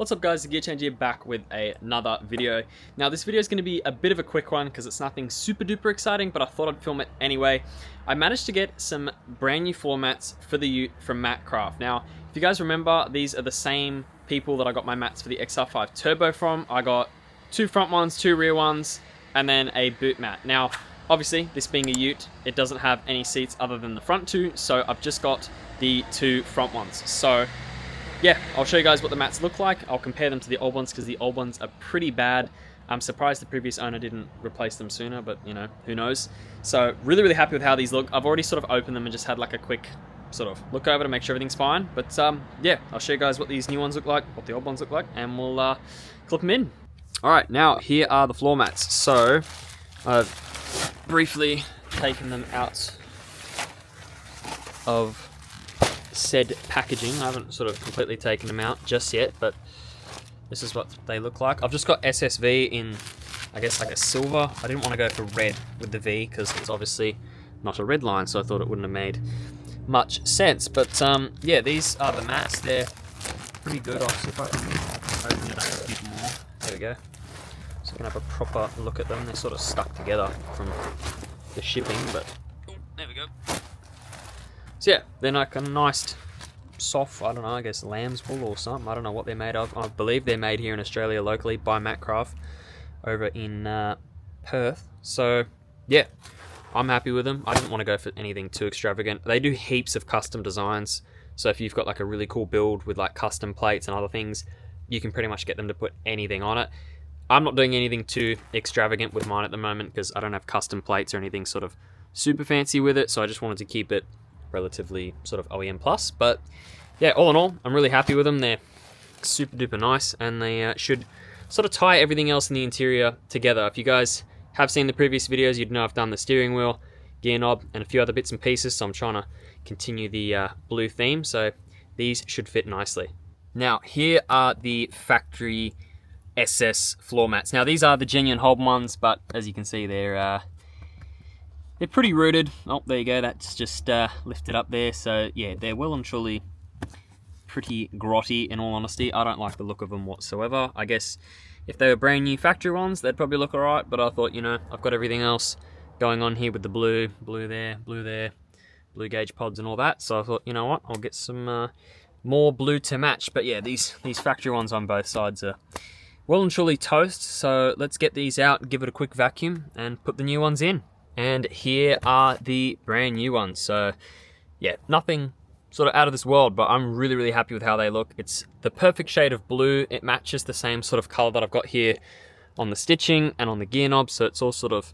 What's up guys, TheGearChange here, back with another video. Now this video is going to be a bit of a quick one because it's nothing super duper exciting, but I thought I'd film it anyway. I managed to get some brand new floor mats for the Ute from MatCraft. Now if you guys remember, these are the same people that I got my mats for the XR5 Turbo from. I got two front ones, two rear ones, and then a boot mat. Now obviously this being a Ute, it doesn't have any seats other than the front two, so I've just got the two front ones. So yeah, I'll show you guys what the mats look like. I'll compare them to the old ones because the old ones are pretty bad. I'm surprised the previous owner didn't replace them sooner, but you know, who knows. So really happy with how these look. I've already sort of opened them and just had like a quick sort of look over to make sure everything's fine. But yeah, I'll show you guys what these new ones look like, what the old ones look like, and we'll clip them in. All right, now here are the floor mats. So I've briefly taken them out of said packaging. I haven't sort of completely taken them out just yet, but this is what they look like. I've just got SSV in, I guess, like a silver. I didn't want to go for red with the V because it's obviously not a red line, so I thought it wouldn't have made much sense. But yeah, these are the mats. They're pretty good. I'll see if I can open it up a bit more. There we go. So I can have a proper look at them. They're sort of stuck together from the shipping, but there we go. So yeah, they're like a nice, soft, I don't know, I guess lamb's wool or something. I don't know what they're made of. I believe they're made here in Australia locally by MatCraft over in Perth. So yeah, I'm happy with them. I didn't want to go for anything too extravagant. They do heaps of custom designs. So if you've got like a really cool build with like custom plates and other things, you can pretty much get them to put anything on it. I'm not doing anything too extravagant with mine at the moment because I don't have custom plates or anything sort of super fancy with it. So I just wanted to keep it relatively sort of OEM plus, but yeah, all in all, I'm really happy with them. They're super duper nice, and they should sort of tie everything else in the interior together. If you guys have seen the previous videos, you'd know I've done the steering wheel, gear knob, and a few other bits and pieces, so I'm trying to continue the blue theme, so these should fit nicely. Now, here are the factory SS floor mats. Now, these are the genuine Holden ones, but as you can see, they're pretty rooted. Oh, there you go, that's just lifted up there. So yeah, they're well and truly pretty grotty, in all honesty. I don't like the look of them whatsoever. I guess if they were brand new factory ones, they'd probably look alright, but I thought, you know, I've got everything else going on here with the blue there, blue gauge pods and all that. So I thought, you know what, I'll get some more blue to match. But yeah, these factory ones on both sides are well and truly toast. So let's get these out, give it a quick vacuum, and put the new ones in. And here are the brand new ones. So yeah, nothing sort of out of this world, but I'm really happy with how they look. It's the perfect shade of blue. It matches the same sort of color that I've got here on the stitching and on the gear knob, so it's all sort of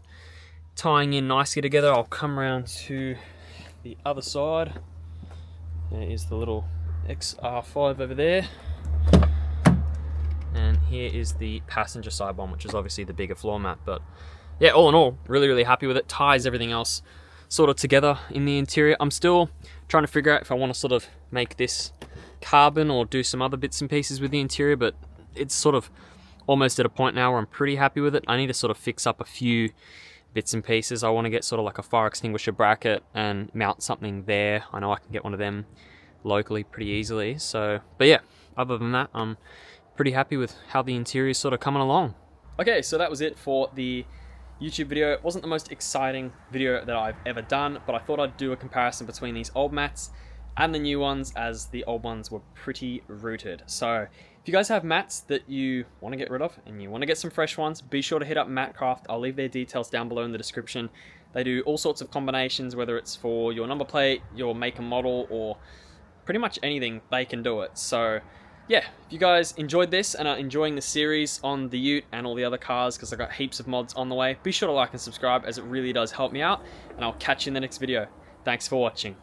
tying in nicely together. I'll come around to the other side. There is the little XR5 over there. And here is the passenger side one, which is obviously the bigger floor mat, but yeah, all in all, really happy with it. Ties everything else sort of together in the interior. I'm still trying to figure out if I want to sort of make this carbon or do some other bits and pieces with the interior, but it's sort of almost at a point now where I'm pretty happy with it. I need to sort of fix up a few bits and pieces. I want to get sort of like a fire extinguisher bracket and mount something there. I know I can get one of them locally pretty easily. So, but yeah, other than that, I'm pretty happy with how the interior is sort of coming along. Okay, so that was it for the YouTube video. It wasn't the most exciting video that I've ever done, but I thought I'd do a comparison between these old mats and the new ones, as the old ones were pretty rooted. So if you guys have mats that you want to get rid of and you want to get some fresh ones, be sure to hit up MatCraft. I'll leave their details down below in the description. They do all sorts of combinations, whether it's for your number plate, your make and model, or pretty much anything, they can do it. So yeah, if you guys enjoyed this and are enjoying the series on the Ute and all the other cars, because I've got heaps of mods on the way, be sure to like and subscribe, as it really does help me out, and I'll catch you in the next video. Thanks for watching.